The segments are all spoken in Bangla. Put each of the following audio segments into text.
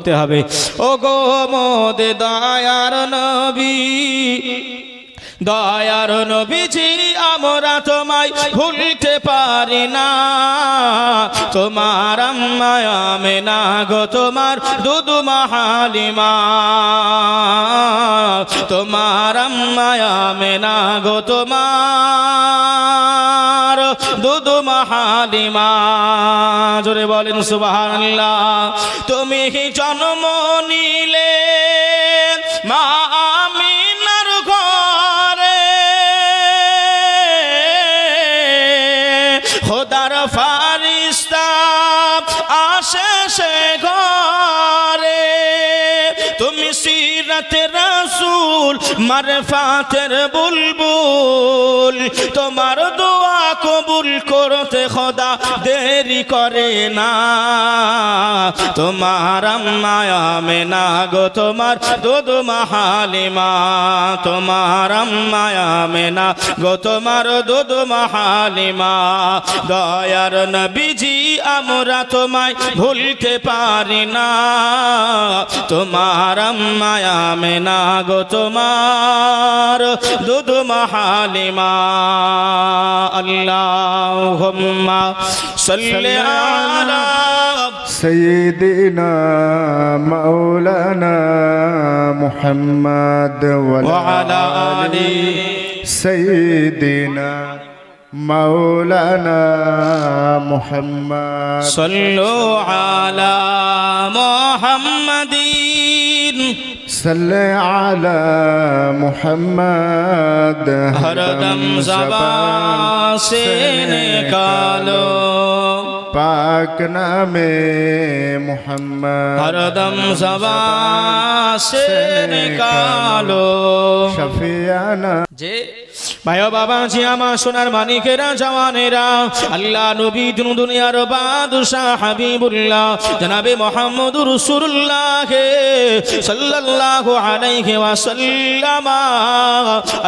করতে হবে। ও গো মোদের দয়ার নবী, দয়ার নবীজি আমরা তোমায় ভুলতে পারি না। তোমার আম্মা আমেনা গো তোমার দুধমা হালিমা, তোমার আম্মা আমেনা গো তোমার দুধমা হালিমা। জোরে বলেন সুবহানাল্লাহ। তুমি জন্ম নিলে মা আমিনার ঘরে, খোদার ফারিস্তা আসে সে ঘরে। তুমি সিরাতের রাসূল মারফাতের বুলবুল, তোমার দোয়া কবুল করতে খোদা দেরি করে না। তোমার আম্মা আমেনা গো তোমার দুধমা হালিমা, তোমার আম্মা আমেনা গো তোমার দুধমা হালিমা। দয়ার নবীজি আমরা তোমায় ভুলতে পারি না। তোমার আম্মা আমেনা গো তোমার দুধমা হালিমা। আল্লাহুম্মা সাল্লি আলা سيدنا مولانا محمد وعلى آل سيدنا مولانا محمد صلوا على محمد صل على محمد ہر دم زبان سے نکالو پاک نام محمد ہر دم زبان سے نکالو شفیعنا যে ভাই বাবা জি আমার সোনার মানিকেরা জওয়ানেরা, আল্লাহ নবী দুনিয়ার বাদশাহ হাবিবুল্লাহ জনাবে মুহাম্মদুর রাসূলুল্লাহ সাল্লাল্লাহু আলাইহি ওয়াসাল্লাম।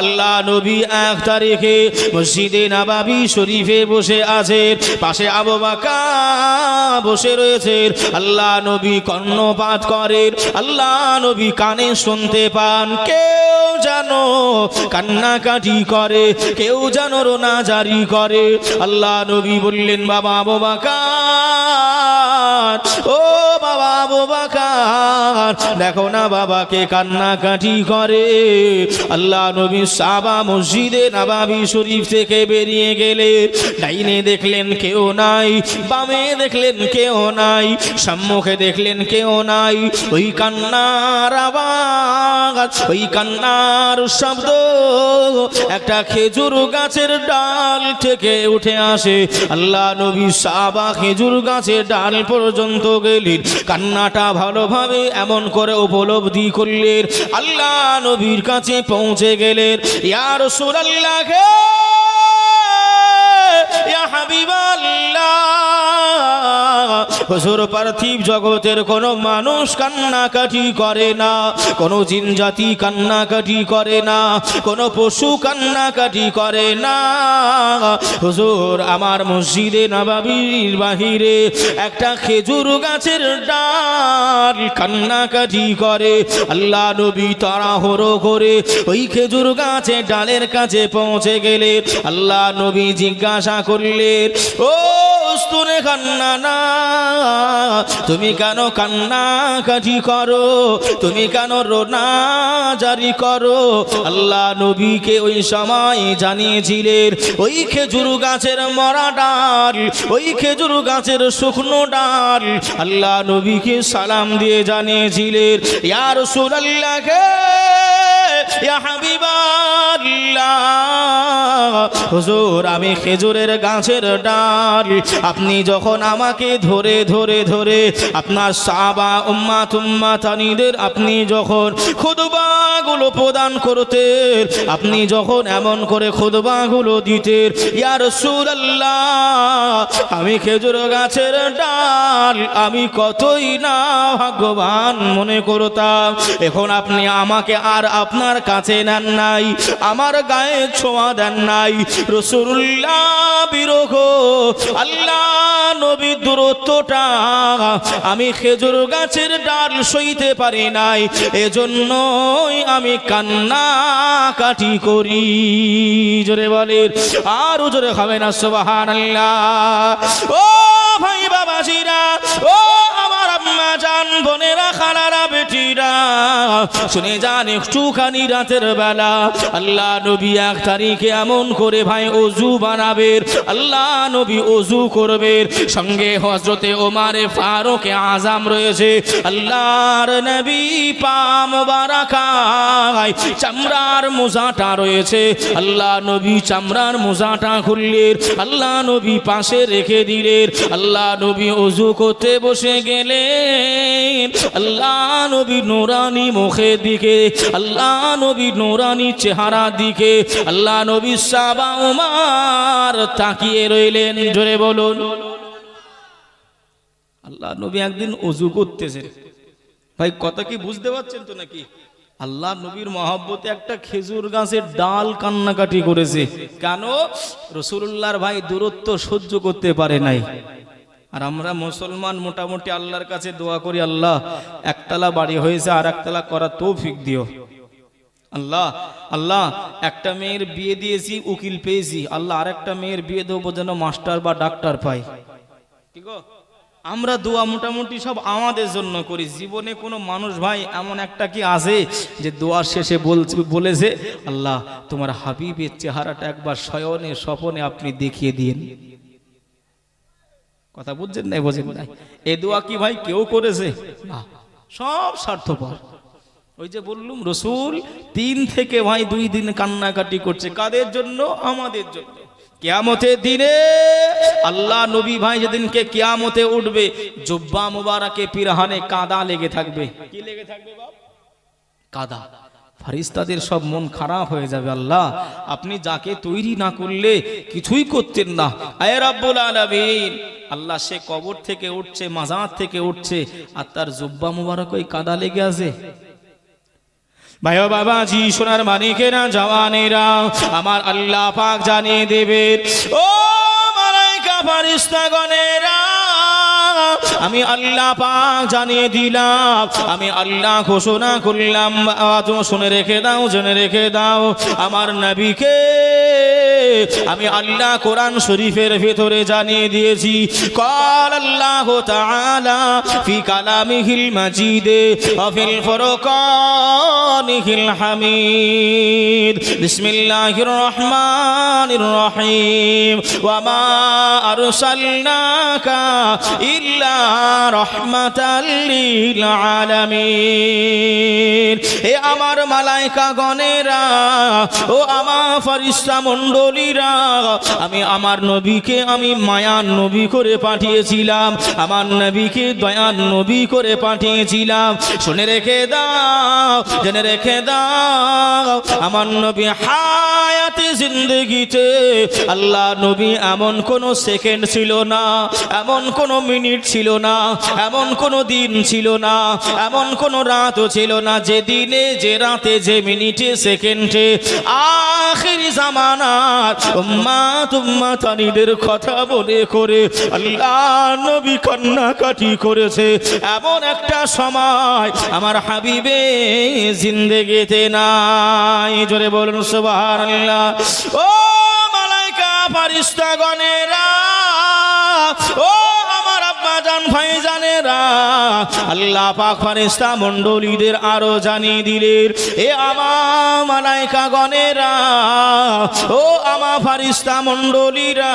আল্লাহ নবী 1 তারিখে মসজিদে নববী শরীফে বসে আছেন, পাশে আবু বকর বসে রয়েছেন। আল্লাহ নবী কর্ণপাত করেন, আল্লাহ নবী কানে শুনতে পান কেউ জানো কান্নাকাটি করে, কেউ যেন রোনা জারি করে। আল্লাহ নবী বললেন বাবা আবু বকর, ও বাবা আবু বকর দেখো না বাবাকে কান্নাকাটি করে। আল্লাহ নবী সাহাবা মসজিদে নববী শরীফ থেকে বেরিয়ে গেলেন। ডাইনে দেখলেন কেউ নাই, বামে দেখলেন কেউ নাই, সম্মুখে দেখলেন কেউ নাই। ওই কান্নার আওয়াজ, ওই কান্নার শব্দ একটা খেজুর গাছের ডাল থেকে উঠে আসে। আল্লাহ নবী সাহাবা খেজুর গাছের ডাল পর্যন্ত গেলেন, কান্নাটা ভালোভাবে এমন করে উপলব্ধি করলেন। আল্লাহ নবীর কাছে পৌঁছে গেলেন। ইয়া রাসূলুল্লাহ, ইয়া হাবিবাল্লাহ, হুজুর পার্থিব জগতের কোনো মানুষ কান্নাকাটি করে না, কোনো জিন জাতি কান্নাকাটি করে না, কোনো পশু কান্নাকাটি করে না। হুজুর আমার মসজিদে নববীর বাহিরে একটা খেজুর গাছের ডাল কান্নাকাটি করে। আল্লাহ নবী তাড়াহুড়ো করে ওই খেজুর গাছের ডালের কাছে পৌঁছে গেলেন। আল্লাহ নবী জিজ্ঞাসা করলেন, ও উস্তুনে কান্না না, তুমি কেন কান্নাকাটি করো, তুমি কেন রোনা জারি করো? আল্লাহ নবীকে ওই সময় জানিয়েছিলেন ওই খেজুর গাছের মরা ডাল, ওই খেজুর গাছের শুকনো ডাল। আল্লাহ নবীকে সালাম দিয়ে জানিয়েছিলেন, ইয়া রাসূলুল্লাহ, ইয়া হাবিবাল্লাহ, হুজুর আমি খেজুরের গাছের ডাল, আপনি যখন আমাকে ধরে ধরে ধরে আপনার সাহাবা উম্মাত উম্মাতানিদের আপনি যখন খুতবাগুলো প্রদান করতেন, আপনি যখন এমন করে খুতবাগুলো দিতেন, ইয়া রাসূলুল্লাহ আমি খেজুর গাছের ডাল আমি কতই না ভাগ্যবান মনে করতাম। এখন আপনি আমাকে আর আপনার কাছে নেন নাই, আমার আমার গায়ে ছোঁয়া দেন নাই। রাসূলুল্লাহ বিরহ আল্লাহ নবী দূরত্বটা আমি খেজুর গাছের ডাল সইতে পারি নাই, এজন্যই আমি কান্নাকাটি করি। জোরে বলেন, আর জোরে হবে না সুবহানাল্লাহ। ও ভাই বাবাজিরা, ও আমার আম্মা জান, বোনেরা, খালারা, বেটিরা, শুনে যান একটুখানি রাতের বেলা আল্লাহ নবী 1 তারিখে এমন করে ভাই ওযু বানাবেন, আল্লাহ নবী ওযু করবেন, সঙ্গে হযরতে ওমরে ফারুক আযম রয়েছে, আল্লাহর নবী পা মোবারকায় চামড়ার মোজাটা রয়েছে, আল্লাহ নবী চামড়ার মোজাটা খুললেন, আল্লাহ নবী পাশে রেখে দিলেন, আল্লাহ নবী ওযু করতে বসে গেলেন, আল্লাহ নবী নূরানি মুখের দিকে, আল্লাহ নবী নূরানি চেহারার দিকে আল্লাহ নবী সাহাবা ওমর তাকিয়ে রইলেন। জোরে বলুন। আল্লাহ নবী একদিন ওযু করতেছেন, ভাই কথা কি বুঝতে পারছেন তো নাকি? আল্লাহ নবীর মহব্বতে একটা খেজুর গাছের ডাল কান্নাকাটি করেছে। কেন? রাসূলুল্লাহর ভাই দূরত্ব সহ্য করতে পারে নাই। আর আমরা মুসলমান মোটামুটি আল্লাহর কাছে দোয়া করি, আল্লাহ একতলা বাড়ি হয়েছে আর একতলা করার তৌফিক দিও। আল্লাহ আল্লাহ একটা মেয়ের বিয়ে দিয়েছি, উকিল পেয়েছি, আল্লাহ আরেকটা মেয়ের বিয়ে দেবো যেন মাস্টার বা ডাক্তার পাই। ঠিক গো, আমরা দোয়া মোটামুটি সব আমাদের জন্য করি। জীবনে কোনো মানুষ ভাই এমন একটা কি আছে যে দোয়ার শেষে বলেছে, আল্লাহ তোমার হাবিবের চেহারাটা একবার শয়নে স্বপনে আপনি দেখিয়ে দিন। কথা বুঝছেন না? বোঝেন নাই? এ দোয়া কি ভাই কেউ করেছে? না, সব স্বার্থপর। ওই যে বললুম রসুল 3 থেকে ভাই 2 দিন কান্নাকাটি করছে। কাদের জন্য? আমাদের জন্য। কিয়ামতের দিনে আল্লাহ নবী ভাই যেদিনকে কিয়ামতে উঠবে, জুব্বা মুবারকে পিরহানে কাদা লেগে থাকবে। কি লেগে থাকবে বাপ? কাদা। ফেরেশতাদের সব মন খারাপ হয়ে যাবে। আল্লাহ আপনি যাকে তৈরি না করলে কিছুই করতেন না। আয় রাব্বুল আলামিন, আল্লাহ সে কবর থেকে উঠছে, মাজার থেকে উঠছে, আর তার জুব্বা মুবারক ওই কাদা লেগে আছে। ভাই ও বাবাজি, সোনার মানিকেরা, জওয়ানেরা, আমার আল্লাহ পাক জানিয়ে দেবেন, ও মালায়েকা ফেরেশতাগণেরা, আমি আল্লাহ পাক জানিয়ে দিলাম, আমি আল্লাহ ঘোষণা করলাম। শুনে রেখে দাও, জেনে রেখে দাও, আমার নবীকে আমি আল্লাহ কোরআন শরীফের ভেতরে জানিয়ে দিয়েছি। قال الله تعالى في كلامه المجيد وفي الفرقانه الحميد بسم الله الرحمن الرحيم وما أرسلناك إلا رحمة للعالمين। এ আমার মালায়েকা গণেরা, ও আমার ফেরেশতা মণ্ডলীরা, আমি আমার নবীকে আমি মায়ার নবী করে পাঠিয়েছিলাম, আমার নবীকে দয়ার নবী করে পাঠিয়েছিলাম। শুনে রেখে দাও, জেনে রেখে দাও, আমার নবী হায়াতে জিন্দেগিতে আল্লাহ নবী এমন কোন সেকেন্ড ছিল না, এমন কোন মিনিট ছিল না, এমন কোন দিন ছিল না, এমন কোন রাতও ছিল না যে দিনে, যে রাতে, যে মিনিটে, সেকেন্ডে আখির জামানার উম্মাত উম্মাতানিদের কথা বলে করে আল্লাহ নবী কান্নাকাটি করেছে। এমন একটা সময় আমার হাবিবে জিন্দেগিতে নাই। জোরে বলুন সুবহানাল্লাহ। ও মালায়েকা ফেরেশতাগণেরা, ও আমার আব্বা জান ভাই জানেরা, আল্লাহ পাক ফেরেশতা মণ্ডলীদের আরো জানিয়ে দিলেন, এ আমার মালায়েকা গণেরা, ও আমার ফেরেশতা মণ্ডলীরা,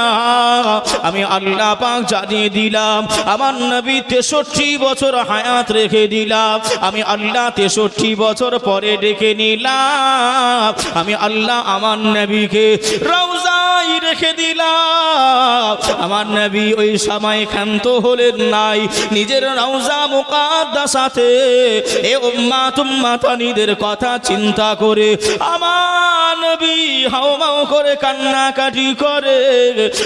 আমি আল্লাহ পাক জানিয়ে দিলাম, আমার নবী 63 বছর হায়াত রেখে দিলাম, আমি আল্লাহ 63 বছর পরে ডেকে নিলাম, আমি আল্লাহ আমার নবীকে রওজায় রেখে দিলাম। আমার নবী ওই সময় ক্ষান্ত হলেন নাই, নিজের রওজা মুকাদ্দাসাতে এ উম্মাত উম্মাতানিদের কথা চিন্তা করে আমার নবী হাওমাও করে কান্নাকাটি করে,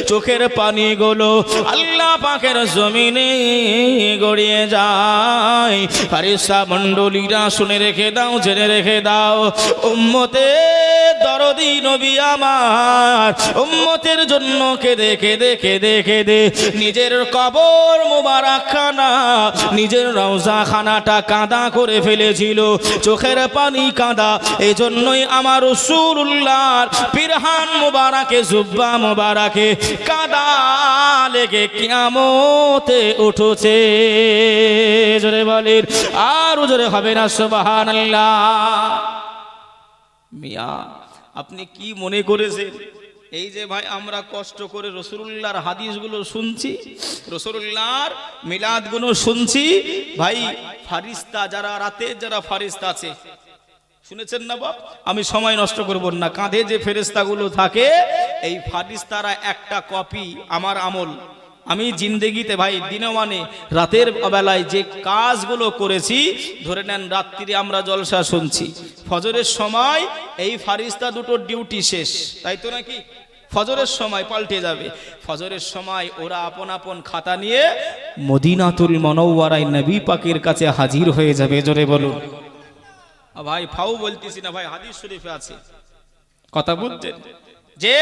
চোখের পানিগুলো আল্লাহ পাকের জমিনে গড়িয়ে যায়। ফেরেশতা মণ্ডলীরা শুনে রেখে দাও, জেনে রেখে দাও, উম্মতের দরদি নবী আমার উম্মতের জন্য কেঁদে কেঁদে কেঁদে কেঁদে নিজের কবর মোবারকখানা, নিজের রওজা খানাটা কাদা করে ফেলেছিল, চোখের পানি কাদা। এজন্যই আমার রাসূলুল্লাহর পিরহান মোবারকে, জুব্বা মোবারকে কাদা লেগে কিয়ামতে উঠেছে। জোরে বলেন, আর জোরে হবে না সুবহানাল্লাহ। মিয়া আপনি কি মনে করেছেন এই যে ভাই আমরা কষ্ট করে রাসূলুল্লাহর হাদিসগুলো শুনছি, রাসূলুল্লাহর মিলাদগুলো শুনছি, ভাই ফারিস্তা যারা রাতে যারা ফারিস্তা আছে শুনেছেন না বাপ, আমি সময় নষ্ট করব না, কাঁধে যে ফেরেশতাগুলো থাকে এই ফারিস্তারা একটা কপি আমার আমল, আমি জিন্দেগিতে ভাই দিনে মানে রাতের বেলায় যে কাজগুলো করেছি, ধরে নেন রাত্রিরে আমরা জলসা শুনছি, ফজরের সময় এই ফারিস্তা দুটোর ডিউটি শেষ, তাই তো নাকি? ফজরের সময় পাল্টে যাবে, ফজরের সময় ওরা আপন আপন খাতা নিয়ে মদিনাতুল মুনাওয়ারায় নবী পাকের কাছে হাজির হয়ে যাবে। জোরে বলুন ভাই, ফাও বলতেছি না ভাই, হাদিস শরীফে আছে, কথা বুঝছেন? যে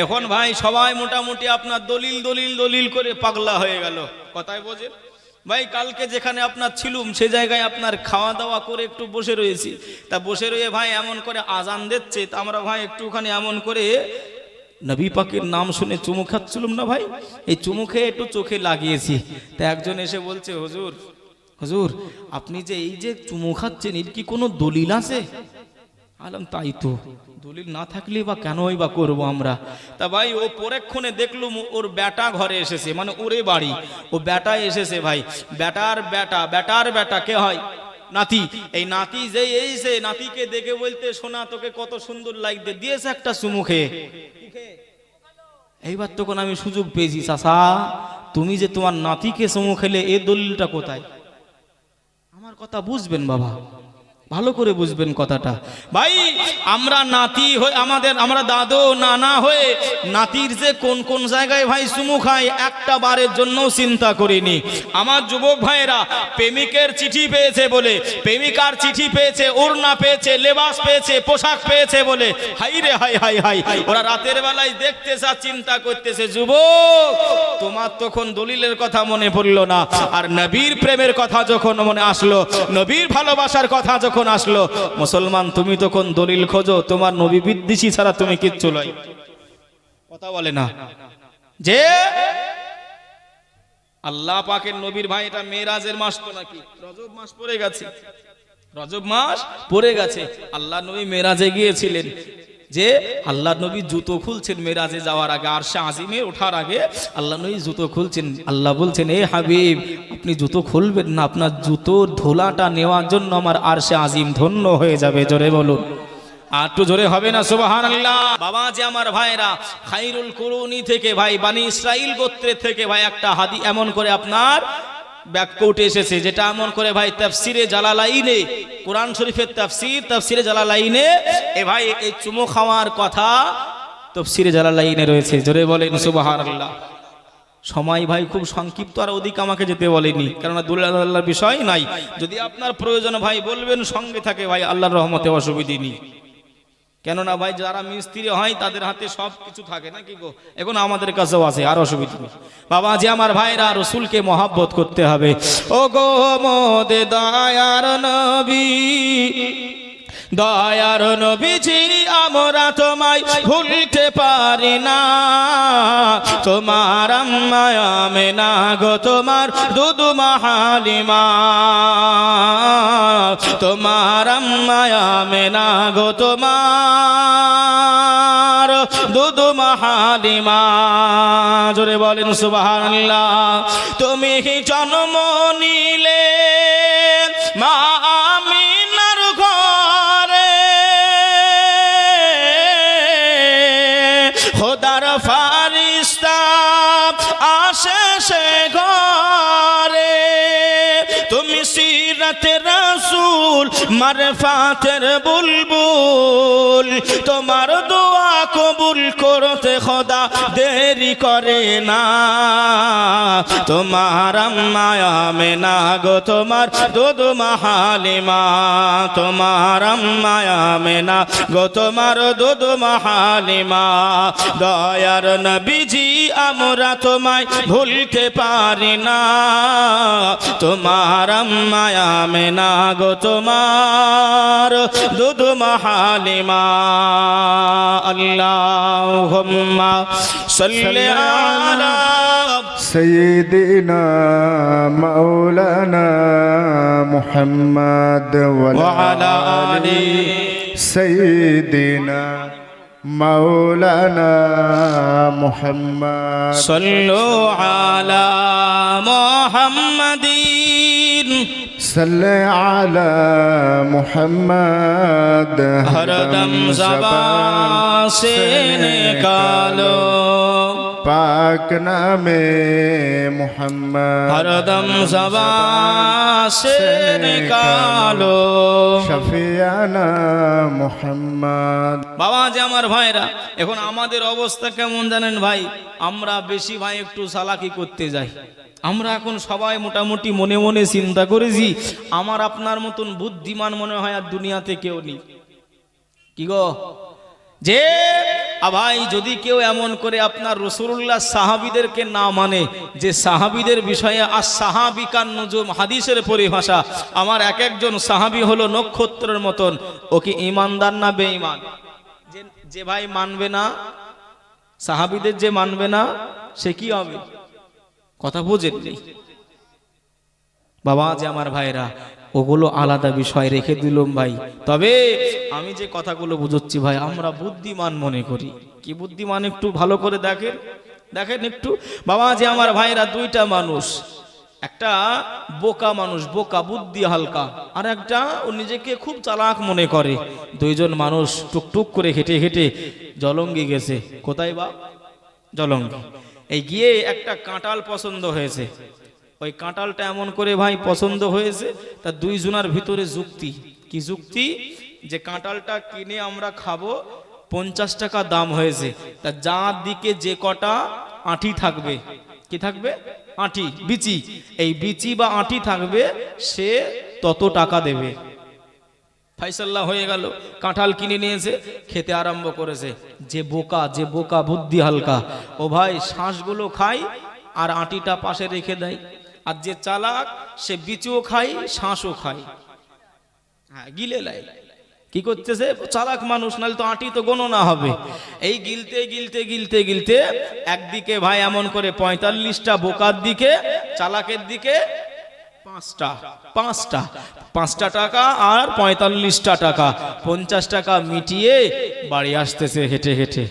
এখন ভাই সবাই মোটামুটি আপনার দলিল দলিল দলিল করে পাগলা হয়ে গেল, কথাই বোঝেন ভাই? কালকে যেখানে আপনার ছিলুম সে জায়গায় আপনার খাওয়া দাওয়া করে একটু বসে রয়েছি, তা বসে রয়ে ভাই এমন করে আজান দিচ্ছে, তা আমরা ভাই একটুখানি এমন করে নবী পাকের নাম শুনে চুমু খাচ্ছিলাম না ভাই, এই চুমু খেয়ে একটু চোখে লাগিয়েছি, তা একজন এসে বলছে, হুজুর হুজুর আপনি যে এই যে চুমু খাচ্ছেন এর কি কোনো দলিল আছে? আলাম তাই তো, দলিল না থাকলে বা কেনই বা করবো আমরা। তা ভাই ও পরেক্ষণে দেখলুম ওর বেটা ঘরে এসেছে, মানে ওরে বাড়ি ও বেটা এসেছে ভাই, বেটার বেটা, বেটার বেটা কে হয়? নাতি। এই নাতি যেই এইছে নাতিকে দেখে বলতে, শোনা তোকে কত সুন্দর লাগতে, দিয়েছে একটা চুমু খেয়ে। এইবার তখন আমি সুযোগ পেয়েছি, চাচা তুমি যে তোমার নাতিকে চুমু খেলে এ দলিলটা কোথায়? আমার কথা বুঝবেন বাবা, ভালো করে বুঝবেন কথাটা ভাই। আমরা নাতি হয়ে আমাদের, আমরা দাদু নানা হয়ে নাতির যে কোন কোন জায়গায় ভাই চুমু খাই একটা বারের জন্য চিন্তা করিনি। আমার যুবক ভাইয়েরা প্রেমিকের চিঠি পেয়েছে বলে, প্রেমিকার চিঠি পেয়েছে, ওড়না পেয়েছে, লেবাস পেয়েছে, পোশাক পেয়েছে বলে হাই রে হাই হাই হাই, ওরা রাতের বেলায় দেখতেছে আর চিন্তা করতেছে। যুবক তোমার তখন দলিলের কথা মনে পড়লো না, আর নবীর প্রেমের কথা যখন মনে আসলো, নবীর ভালোবাসার কথা যখন আসলো, মুসলমান তুমি তখন দলিল খোঁজো, তোমার নবী বিদ্বেষী ছাড়া তুমি কিচ্ছু নয়। কথা বলে না যে আল্লাহ পাকের নবীর ভাই, এটা মেরাজের মাস তো নাকি, রজব মাস পড়ে গেছে, রজব মাস পড়ে গেছে, আল্লাহ নবী মেরাজে গিয়েছিলেন, যে আল্লাহ নবী জুতো খুলছেন মেরাজে যাওয়ার আগে, আরশে আজিমে ওঠার আগে আল্লাহ নবী জুতো খুলছেন। আল্লাহ বলছেন, এ হাবিব আপনি জুতো খুলবেন না, আপনার জুতোর ধোলাটা নেওয়ার জন্য আমার আরশে আজিম ধন্য হয়ে যাবে। জোরে বলুন, আর একটু জোরে হবে না সুবহানাল্লাহ। বাবা যে আমার ভাইরা খায়রুল কুরুনি থেকে ভাই বানি ইসরাইল গোত্রের থেকে ভাই একটা হাদিস এমন করে আপনার ব্যাখ্যা উঠে এসেছে, যেটা এমন করে ভাই তাফসিরে জালালাইনে, কোরআন শরীফের তাফসির, তাফসিরে জালালাইনে এ ভাই এই চুমু খাওয়ার কথা তাফসিরে জালালাইনে রয়েছে। জোরে বলেন সুবহানাল্লাহ। সময় ভাই খুব সংক্ষিপ্ত, আর অধিক আমাকে যেতে বলেনি, কেননা দলিল আল্লাহর বিষয় নাই, যদি আপনার প্রয়োজন ভাই বলবেন, সঙ্গে থাকে ভাই আল্লাহর রহমতে অসুবিধা নেই। কেননা ভাই যারা মিস্ত্রি হয় তাদের হাতে সব কিছু থাকে নাকি গো, এখন আমাদের কাছেও আছে, আর অসুবিধা নেই। বাবা যে আমার ভাইরা রসুলকে মহব্বত করতে হবে। ও গো মোদে দয়ার নবী, দয়ার নবীজি আমরা তোমায় ভুলতে পারি না, তোমার আম্মা আমেনা গো, তোমার দুধমা হালিমা, তোমার আম্মা আমেনা গো, তোমার দুধমা হালিমা। জোরে বলেন সুবহানাল্লাহ। তুমি জন্ম নিলে মা আমিনার ঘরে, খোদার ফারিস্তা আসে সে ঘরে, তুমি সিরাতে রাসূল রসুল মারফাতের বুলবুল, তোমার দোয়া কবুল করতে খোদা দেরি করে না। তোমার আম্মা আমেনা গো তোমার দুধ মা হালিমা, তোমার আম্মা আমেনা গো তোমার দুধ মা হালিমা। দয়ার নবীজি আমরা তোমায় ভুলতে পারি না, তোমার আম্মা আমেনা গো তোমার দুধ মা হালিমা। আল্লাহুম্মা সাল্লি আলা سيدنا مولانا محمد وعلى آله سيدنا مولانا محمد صلوا على محمد صل على محمد हरदम ज़बान से निकालो, पाक नामे मोहम्मद हरदम ज़बान से निकालो। शफियाना मोहम्मद। বাবা যে আমার ভাইরা, এখন আমাদের অবস্থা কেমন জানেন ভাই? আমরা বেশি ভাই একটু চালাকি করতে যাই। আমরা এখন সবাই মোটামুটি মনে মনে চিন্তা করেছি, আমার আপনার মতন বুদ্ধিমান মনে হয় আর দুনিয়াতে কেউ নেই। কি গো, যে ভাই যদি কেউ এমন করে আপনার রাসূলুল্লাহ সাহাবীদেরকে না মানে, যে সাহাবীদের বিষয়ে আর সাহাবিকান নুজুম হাদিসের পরিভাষা, আমার এক একজন সাহাবী হলো নক্ষত্রের মতন, ও কি ঈমানদার না বেঈমান? যে ভাই মানবে না সাহাবীদের, যে মানবে না সে কি হবে? কথা বুঝেননি বাবা যে আমার ভাইরা, ওগুলো আলাদা বিষয় রেখে দিলাম ভাই। তবে আমি যে কথাগুলো বুঝাচ্ছি ভাই, আমরা বুদ্ধিমান মনে করি। কি বুদ্ধিমান একটু ভালো করে দেখেন, দেখেন একটু বাবা যে আমার ভাইরা, দুইটা মানুষ, একটা বোকা মানুষ, বোকা বুদ্ধি হালকা, আর একটা ও নিজেকে খুব চালাক মনে করে। দুইজন মানুষ টুকটুক করে হেঁটে হেঁটে জলঙ্গি গেছে। কোথায় বা? জলঙ্গি। এই গিয়ে একটা কাঁঠাল পছন্দ হয়েছে। ওই কাঁঠালটা এমন করে ভাই পছন্দ হয়েছে, তা দুইজনের ভিতরে যুক্তি। কি যুক্তি? যে কাঁঠালটা কিনে আমরা খাবো, 50 টাকা দাম হয়েছে, তা যার দিকে যে কটা আঁটি থাকবে, কি থাকবে? আঁটি, বিচি, এই বিচি বা আঁটি থাকবে, সে তত টাকা দেবে। ফাইসাল্লাহ হয়ে গেল। কাঁঠাল কিনে নিয়েছে, খেতে আরম্ভ করেছে। যে বোকা বুদ্ধি হালকা, ও ভাই শ্বাসগুলো খায় আর আঁটিটা পাশে রেখে দেয়। আর যে চালাক, সে বিচিও খায় শ্বাসও খায়, হ্যাঁ গিলে লাই। কি করতেছে? চালাক মানুষ, নাহলে তো আঁটি তো গণনা হবে। এই গিলতে গিলতে গিলতে গিলতে একদিকে ভাই এমন করে 45টা বোকার দিকে, চালাকের দিকে 5টা টাকা আর 45টা টাকা, 50 টাকা মিটিয়ে বাড়ি আসতেছে হেঁটে হেঁটে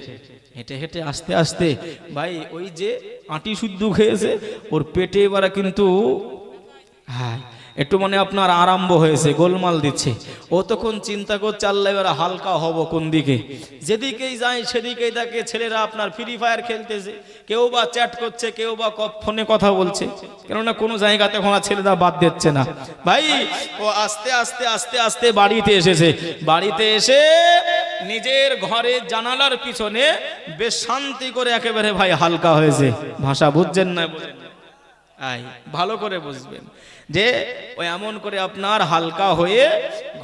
হেঁটে হেঁটে আস্তে আস্তে। ভাই ওই যে আঁটি শুদ্ধ খেয়েছে, ওর পেটে এবার কিন্তু হ্যাঁ একটু মানে আপনার আরম্ভ হয়েছে, গোলমাল দিচ্ছে। ও তখন চিন্তা করছে, আল্লাহ এবার হালকা হব কোন দিকে? যেদিকেই যায় সেদিকেই তাকে ছেলেরা আপনার ফ্রি ফায়ার খেলতেছে, কেউ বা চ্যাট করছে, কেউ বা ফোনে কথা বলছে, কেননা কোনো জায়গাতে কোনো ছেলেরা বাদ দিচ্ছে না। ভাই ও আস্তে আস্তে আস্তে আস্তে বাড়িতে এসেছে। বাড়িতে এসে নিজের ঘরের জানালার পিছনে বেশ শান্তি করে একেবারে ভাই হালকা হয়েছে। ভাষা বুঝছেন না? বুঝেন ভালো করে বুঝবেন যে ওই এমন করে আপনার হালকা হয়ে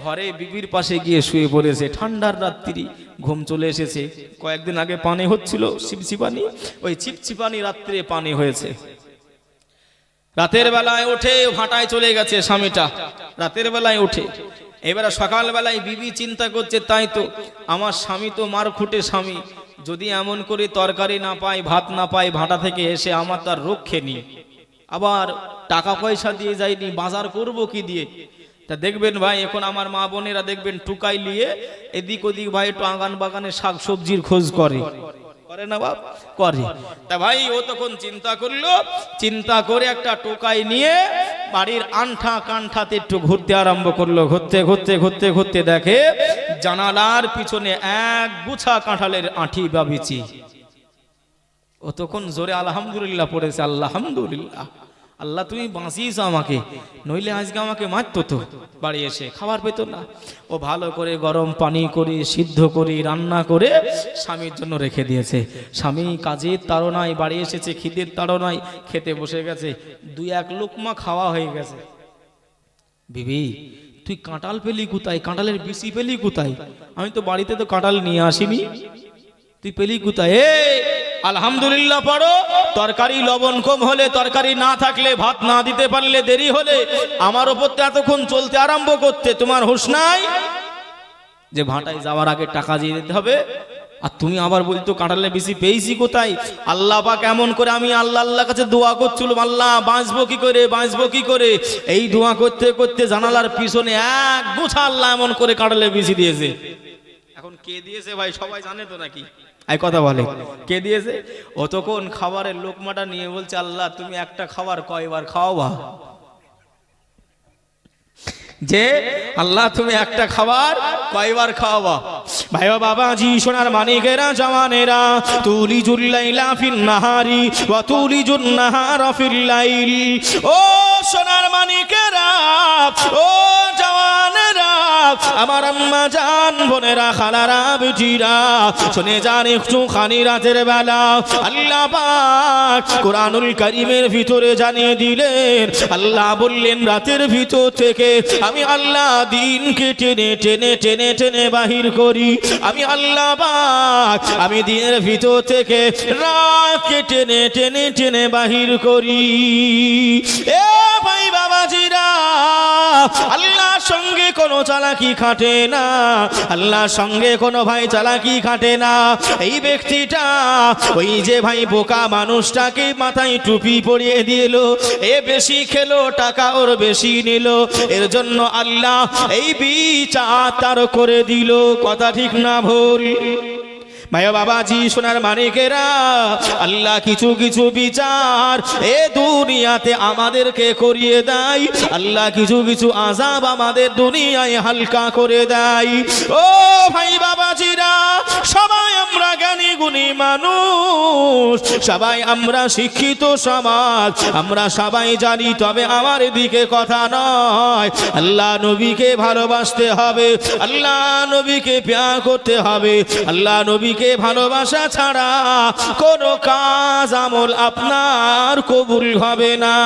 ঘরে বিবির পাশে গিয়ে শুয়ে পড়েছে। ঠান্ডার রাত্রি, ঘুম চলে এসেছে। কয়েকদিন আগে পানি হচ্ছিল চিপচিপানি, ওই চিপচিপানি রাত্রে পানি হয়েছে। রাতের বেলায় উঠে ভাটায় চলে গেছে স্বামীটা, রাতের বেলায় উঠে। এবারে সকাল বেলায় বিবি চিন্তা করছে, তাই তো আমার স্বামী তো মার খুঁটে স্বামী, যদি এমন করে তরকারি না পাই, ভাত না পাই, ভাটা থেকে এসে আমার তার রক্ষে নি, আবার টাকা পয়সা দিয়ে যায়নি, বাজার করব কি দিয়ে? তা দেখবেন ভাই এখন আমার মা বোনেরা দেখবেন টুকাই নিয়ে এদিক ওদিক ভাই একটু আগান বাগানে শাক সবজির খোঁজ করে, করে না বাপ? করে। তা ভাই ও তখন চিন্তা করলো, চিন্তা করে একটা টোকাই নিয়ে বাড়ির আনঠা কানঠাতে একটু ঘুরতে আরম্ভ করলো। ঘুরতে ঘুরতে ঘুরতে ঘুরতে দেখে জানালার পিছনে এক গুছা কাঁঠালের আঁটি বা বিচি। ও তখন জোরে আলহামদুলিল্লাহ পড়েছে, আলহামদুলিল্লাহ আল্লাহ তুমি বাঁচিয়েছ আমাকে, নইলে আজকে আমাকে মারতো তো। বাড়ি এসে খাবার পেত না, ও ভালো করে গরম পানি করে সিদ্ধ করে রান্না করে স্বামীর জন্য রেখে দিয়েছে। স্বামী কাজের তাড়নায় বাড়ি এসেছে, খিদের তাড়নায় খেতে বসে গেছে, 2-1 লোকমা খাওয়া হয়ে গেছে। বিবি তুই কাঁঠাল পেলি কোথায়, কাঁঠালের বিচি পেলি কোথায়? আমি তো বাড়িতে তো কাঁঠাল নিয়ে আসিনি, তুই পেলি কোথায়? আলহামদুলিল্লাহ পড়ো। তরকারি লবণ কম হলে, তরকারি না থাকলে, ভাত না দিতে পারলে, দেরি হলে আমার ওপর তো এতক্ষণ চলতে আরম্ভ করতে, তোমার হুঁশ নাই যে ভাটায় যাওয়ার আগে টাকা দিয়ে দিতে হবে? আর তুমি আবার বলতো কাঁঠালে বেশি পেয়েছি কোথায়? আল্লাহ পাক এমন করে, আমি আল্লাহর কাছে দোয়া করছিলাম, আল্লাহ বাঁচবো কি করে, বাঁচবো কি করে। এই দোয়া করতে করতে জানালার পিছনে এক গুছা আল্লাহ এমন করে কাঁঠালে বেশি দিয়েছে। এখন কে দিয়েছে ভাই সবাই জানে তো নাকি? এই কথা বলে কে দিয়েছে? অতক্ষণ খাবারের লোকমাটা নিয়ে বলছে, আল্লাহ তুমি একটা খাবার কয়বার খাওয়াবা? যে আল্লাহ তুমি একটা খাবার কয়বার খাওয়াবা? ভাই ও বাবাজি, সোনার মানিকেরা, জওয়ানেরা, তুলিজুল লাইলা ফিন নাহারি ওয়া তুলিজুন নাহারা ফিল লাইল। ও সোনার মানিকেরা, ও জওয়ানেরা, আমার আম্মা জান, বোনেরা, খালারা, বেটিরা, শুনে যান একটু খানি রাতের বেলা আল্লাহ পাক কোরআনুল কারীমের ভিতরে জানিয়ে দিলেন, আল্লাহ বললেন রাতের ভিতর থেকে আমি আল্লাহ দিনকে টেনে টেনে টেনে টেনে বাহির করি। আমি আল্লাহ পাক আমি দিনের ভিতর থেকে রাতকে টেনে টেনে টেনে বাহির করি। এ ভাই বাবাজিরা, আল্লাহর সঙ্গে কোনো চালাকি খাটে না, আল্লাহর সঙ্গে কোনো ভাই চালাকি খাটে না। এই ব্যক্তিটা ওই যে ভাই বোকা মানুষটাকে মাথায় টুপি পরিয়ে দিল, এ বেশি খেলো, টাকা ওর বেশি নিল, এর জন্য আল্লাহ এই বিচার তার করে দিল। কথা ঠিক না ভুল? ভাই বাবাজি, সোনার মানিকেরা, আল্লাহ কিছু কিছু বিচার এ দুনিয়াতে আমাদেরকে করিয়ে দেয়, আল্লাহ কিছু কিছু আযাব আমাদের দুনিয়ায় হালকা করে দেয়। ও ভাই বাবাজিরা, সবাই আমরা জ্ঞানী গুণী মানুষ, সবাই আমরা শিক্ষিত সমাজ, আমরা সবাই জানি, তবে আমার দিকে কথা নয়। আল্লাহ নবীকে ভালোবাসতে হবে, আল্লাহ নবীকে প্যার করতে হবে, আল্লাহ নবীকে ভালোবাসা ছাড়া কোনো কাজ আমল আপনার কবুল হবে না।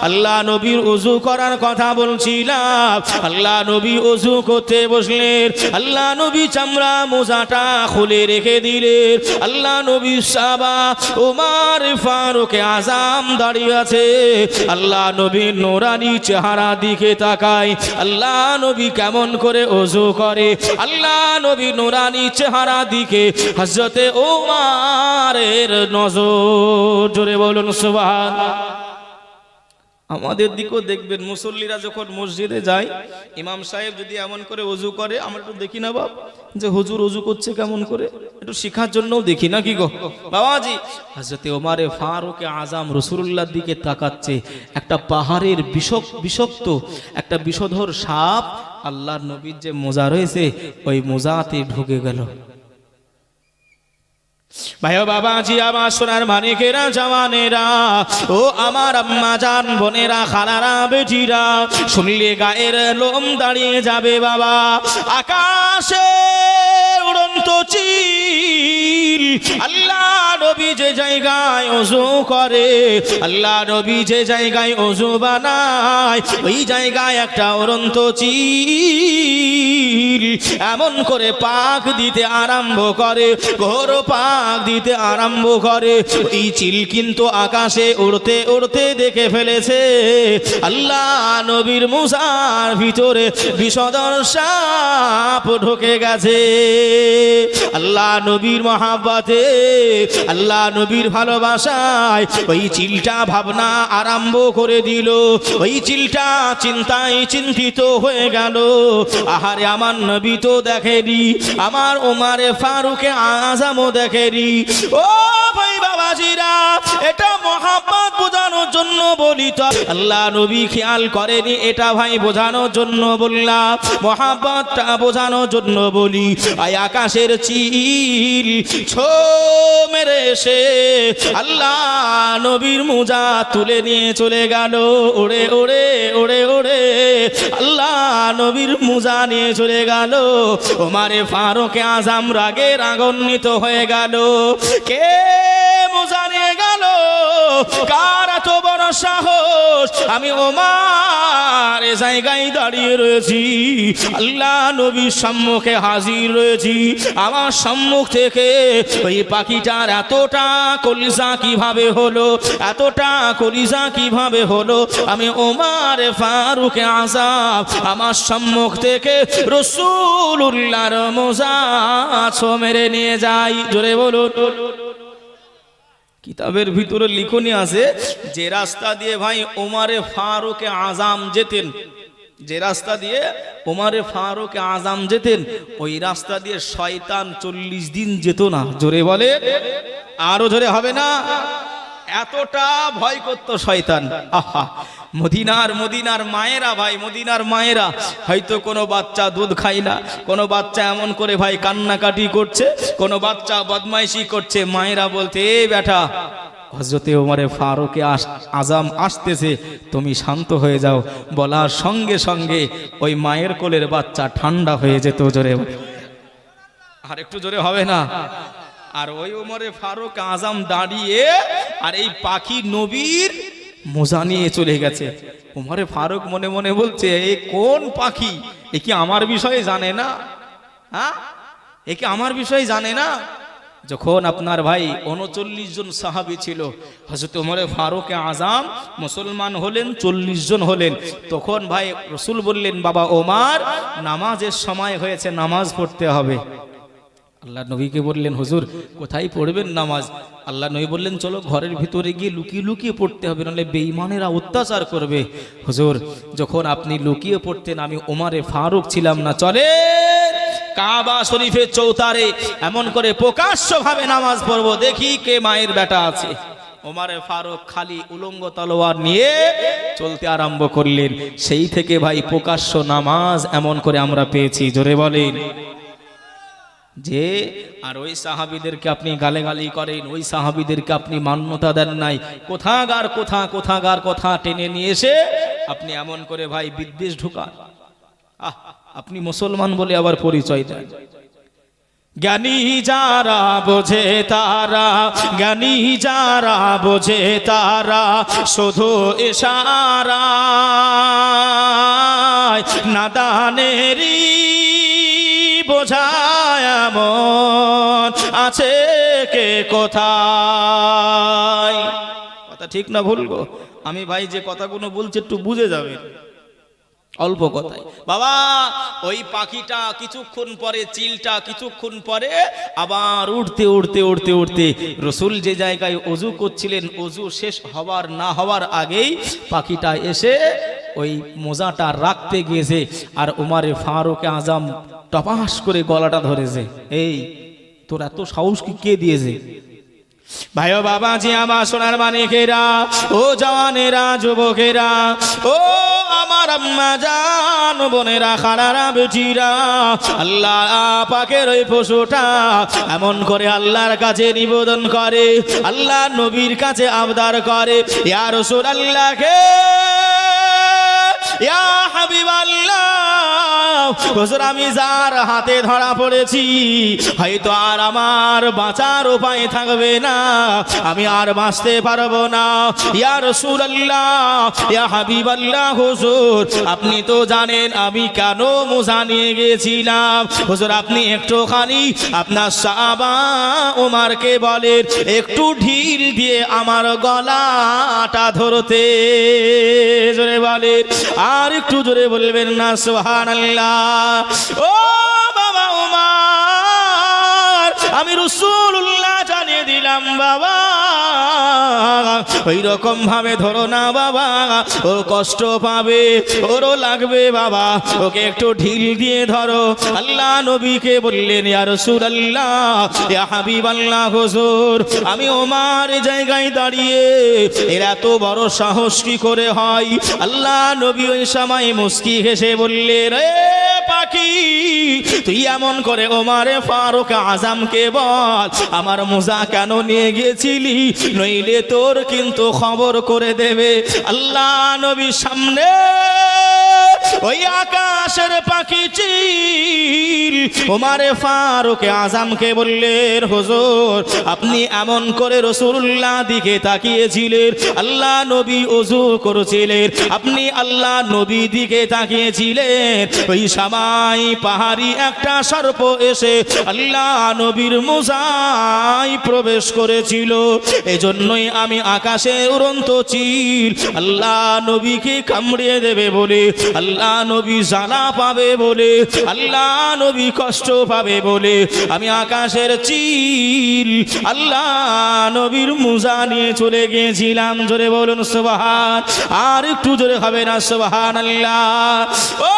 আল্লাহ নবীর ওযু করার কথা বলছিলাম, আল্লাহ নবী ওযু করতে বসলেন, আল্লাহ নবী চামড়া মোজাটা খুলে রেখে দিলেন। আল্লাহ নবী সাহাবা ওমর ফারুক আযম দাঁড়িয়ে আছে, আল্লাহ নবীর নূরানি চেহারা দিকে তাকায়, আল্লাহ নবী কেমন করে ওযু করে, আল্লাহ নবী নূরানি চেহারা দিকে হযরতে ওমরের নজর। জোরে বলুন সুবহানাল্লাহ। আমাদের দিকেও দেখবেন, মুসল্লিরা যখন মসজিদে যায়, ইমাম সাহেব যদি এমন করে ওযু করে, আমরা একটু দেখি না বাপ যে হুজুর ওযু করছে কেমন করে, একটু শেখার জন্যও দেখি না কি গো বাবাজি? হযরতে ওমরে ফারুক আযম রাসূলুল্লাহর দিকে তাকাচ্ছে, একটা পাহাড়ের বিষাক্ত একটা বিষধর সাপ আল্লাহর নবীর যে মোজা রয়েছে ওই মোজাতে ঢুকে গেল। ভাই বাবাজি, আমার সোনার মানিকেরা, জওয়ানেরা, ও আমার আম্মা জান, বোনেরা, খালারা, বেটিরা, শুনলে গায়ের লোম দাঁড়িয়ে যাবে বাবা। আকাশে উড়ন্ত চিল, আল্লাহ নবী যে জায়গায় ওযু করে, আল্লাহ নবী যে জায়গায় ওযু বানায়, ওই জায়গায় একটা উড়ন্ত চিল এমন করে পাক দিতে আরম্ভ করে, ঘোর পাক দিতে আরম্ভ করে। এই চিল কিন্তু আকাশে উড়তে উড়তে দেখে ফেলেছে আল্লাহ নবীর মুজার ভিতরে বিষধর সাপ ঢুকে গেছে। আল্লাহ নবীর মহাব্বতে, আল্লাহ নবীর ভালোবাসায় ওই চিলটা ভাবনা আরম্ভ করে দিল, ওই চিলটা চিন্তায় চিন্তিত হয়ে গেল। আহারে, আমার নবী তো দেখেনি, আমার ওমরে ফারুক আযমও দেখেনি। ও ভাই বাবাজিরা, এটা মহাব্বত বোঝানোর জন্য বলি তো, আল্লাহ নবী খেয়াল করেনি, এটা ভাই বোঝানোর জন্য বললাম, মহাব্বতটা বোঝানোর জন্য বলি। আকাশের চিল ছো মেরে এসে আল্লাহ নবীর মুজা তুলে নিয়ে চলে গেল ওড়ে ওড়ে ওড়ে ওড়ে আল্লাহ নবীর মুজা নিয়ে চলে গেল ওমারে ফারুক আজম রাগে রাগান্বিত হয়ে গেল কে মুজা নিয়ে গেল কার এত বড় সাহস আমি ওমার এ জায়গায় দাঁড়িয়ে রয়েছি আল্লাহ নবীর সম্মুখে হাজির রয়েছি আমার সম্মুখ থেকে ওই পাখিটার এতটা কলিজা কিভাবে হলো এতটা কলিজা কিভাবে হলো আমি ওমর ফারুক আযম আমার সম্মুখ থেকে রাসূলুল্লাহর মোজা ছো মেরে নিয়ে যাই জোরে বলুন কিতাবের ভিতরে লিখনি আছে যে রাস্তা দিয়ে ভাই ওমরে ফারুক আযম যেতেন যে রাস্তা দিয়ে ওমরে ফারুক আযম যেতেন ওই রাস্তা দিয়ে শয়তান 40 দিন যেত না জোরে বলে আরো জোরে হবে না এতটা ভয় করত শয়তান আহা মদিনার মায়েরা ভাই মদিনার মায়েরা হয়তো কোনো বাচ্চা দুধ খায় না কোনো বাচ্চা এমন করে ভাই কান্নাকাটি করছে কোনো বাচ্চা বদমাইশি করছে মায়েরা বলতে এ বেটা হযরতে ওমরে ফারুক আযম আসতেছে তুমি শান্ত হয়ে যাও বলার সঙ্গে সঙ্গে ওই মায়ের কোলের বাচ্চা ঠান্ডা হয়ে যেত জোরে আর একটু জোরে হবে না আর ওই ওমরে ফারুক আযম দাঁড়িয়ে আর এই পাখি নবীর মোজা নিয়ে চলে গেছে ওমরে ফারুক মনে মনে বলছে এ কোন পাখি এ কি আমার বিষয়ে জানে না হ্যাঁ এ কি আমার বিষয়ে জানে না যখন আপনার ভাই 39 জন সাহাবী ছিল হযরত ওমরে ফারুক আযম মুসলমান হলেন 40 জন হলেন তখন ভাই রাসূল বললেন বাবা ওমর নামাজের সময় হয়েছে নামাজ পড়তে হবে আল্লাহ নবীকে বললেন হুজুর কোথায় পড়বেন নামাজ আল্লাহ নবী বললেন চলো ঘরের ভিতরে গিয়ে লুকিয়ে লুকিয়ে পড়তে হবে নাহলে বেঈমানেরা অত্যাচার করবে হুজুর যখন আপনি লুকিয়ে পড়তেন আমি ওমরে ফারুক ছিলাম না চলে কাবা শরীফের চৌতারে এমন করে প্রকাশ্যভাবে নামাজ পড়বো দেখি কে মায়ের বেটা আছে ওমরে ফারুক খালি উলঙ্গ তলোয়ার নিয়ে চলতে আরম্ভ করলেন সেই থেকে ভাই প্রকাশ্য নামাজ এমন করে আমরা পেয়েছি জোরে বলেন যে আর ওই সাহাবীদেরকে আপনি গালাগালি করেন ওই সাহাবীদেরকে আপনি মান্যতা দেন নাই কোথাকার কথা টেনে নিয়ে এসে আপনি এমন করে ভাই বিদ্বেষ ঢুকান আপনি মুসলমান বলে আবার পরিচয় দেন জ্ঞানী যারা বোঝে তারা জ্ঞানী যারা বোঝে তারা শুধু ইশারায় নাদানেরই বোঝায় এমন আছে কে কোথায় কথা ঠিক না ভুল গো আমি ভাই যে কথাগুলো বলছি একটু বুঝে যাবেন অল্প কথায় বাবা ওই পাখিটা কিছুক্ষণ পরে চিলটা কিছুক্ষণ পরে আবার উড়তে উড়তে উড়তে উড়তে রাসূল যে জায়গায় ওযু করছিলেন ওযু শেষ হওয়ার না হওয়ার আগেই পাখিটা এসে ওই মোজাটা রাখতে গিয়েছে আর ওমরে ফারুক আযম টপাস করে গলাটা ধরেছে এই তোর এত সাহস কি কে দিয়েছে ভাই ও বাবা জি আমার সোনার মানিকেরা ও জওয়ানেরা যুবকেরা ও আমার আম্মা জান বোনেরা খালারা বেটিরা আল্লাহ পাকের ওই পশুটা এমন করে আল্লাহর কাছে নিবেদন করে আল্লাহ নবীর কাছে আবদার করে ইয়া রাসূলুল্লাহকে ইয়া হাবিবাল্লাহ হুজুর আমি যার হাতে ধরা পড়েছি হয়তো আর আমার বাঁচার উপায় থাকবে না আমি আর বাঁচতে পারবো না ইয়া রাসূলুল্লাহ ইয়া হাবিবাল্লাহ হুজুর আপনি তো জানেন আমি কেন মোজা নিয়ে গেছিলাম হুজুর আপনি একটুখানি আপনার সাহাবা ওমরকে বলেন একটু ঢিল দিয়ে আমার গলাটা ধরতে জোরে বলেন আর একটু জোরে বলবেন না সুবহানাল্লাহ ও বাবা ওমর আমি রাসূলুল্লাহ জানিয়ে দিলাম বাবা ওই রকম ভাবে ধরো না বাবা ও কষ্ট পাবে ওরও লাগবে বাবা ওকে একটু ঢিল দিয়ে ধরো আল্লাহ নবীকে বললেন ইয়া রাসূলুল্লাহ ইয়া হাবিবাল্লাহ হুজুর আমি ওমর জায়গায় দাঁড়িয়ে এর এত বড় সাহস কি করে হয় আল্লাহ নবী ওই সময় মুস্কি হেসে বললেন রে পাখি তুই এমন করে ওমারে ফারুক আজমকে বল আমার মোজা কেন নিয়ে গেছিলি, নইলে তোর কিন্তু খবর করে দেবে। আল্লাহ নবীর সামনে ওই আকাশের পাখি চিল ওমারে ফারুক আজমকে বললেন, হুজুর আপনি এমন করে রাসূলুল্লাহ দিকে তাকিয়েছিলেন, আল্লাহ নবী ওযু করেছিলেন, আপনি আল্লাহ নবী দিকে তাকিয়েছিলেন, ওই সময় পাহাড়ি একটা সর্প এসে আল্লাহ নবীর মোজায় প্রবেশ করেছিল। এজন্যই আমি আকাশে উড়ন্ত চিল আল্লাহ নবীকে কামড়িয়ে দেবে বলে, আল্লাহ নবী জ্বালা পাবে বলে, আল্লাহ নবী কষ্ট পাবে বলে আমি আকাশের চিল আল্লাহ নবীর মোজা নিয়ে চলে গিয়েছিলাম। জোরে বলুন সুবহান, আর একটু জোরে হবে না সুবহানাল্লাহ। ও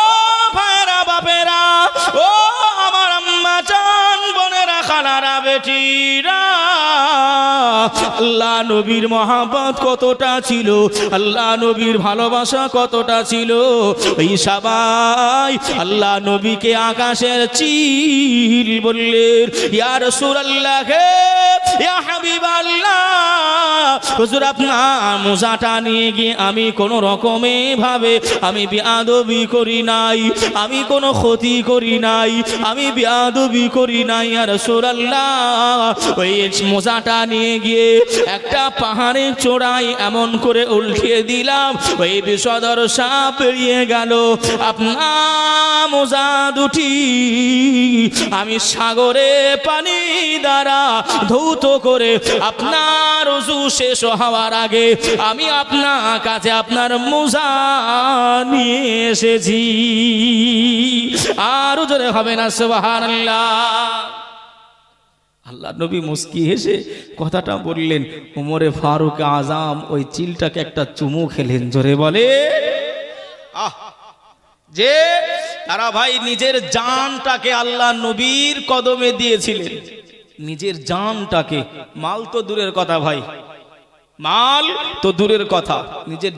ভাইরা বাপেরা, ও আমার আম্মা জান বোনেরা খালারা বেটিরা, আল্লাহ নবীর মহাব্বত কতটা ছিল, আল্লাহ নবীর ভালোবাসা কতটা ছিল, এই সবাই আল্লাহ নবীকে আকাশের চিল বললেন, ইয়া রাসূলুল্লাহ হে ইয়া হাবিবাল্লাহ, হুজুর আপনার মোজাটা নিয়ে গিয়ে আমি কোনো রকমে ভাবে আমি বেয়াদবি করি নাই, আমি কোনো ক্ষতি করি নাই, আমি বেয়াদবি করি নাই। ইয়া রাসূলুল্লাহ ওই মোজাটা নিয়ে গিয়ে একটা পাহাড়ের চূড়ায় এমন করে উল্টিয়ে দিলাম, ওই বিষধর সাপ বেরিয়ে গেল। আপনার মোজা দুটি আমি সাগরে পানি দ্বারা ধৌত করে আপনার ওযু শেষ হওয়ার আগে আমি আপনার কাছে আপনার মোজা নিয়ে এসেছি। আরো জোরে হবে না সুবহানাল্লাহ। আল্লাহ নবী মুস্কি হেসে কথাটা বললেন, ওমরে ফারুক আজম ওই চিলটাকে একটা চুমু খেলেন। জোরে বলে যে তারা ভাই নিজের জানটাকে আল্লাহ নবীর কদমে দিয়েছিলেন, নিজের জানটাকে, মাল তো দূরের কথা ভাই, মাল তো দূরের কথা, নিজের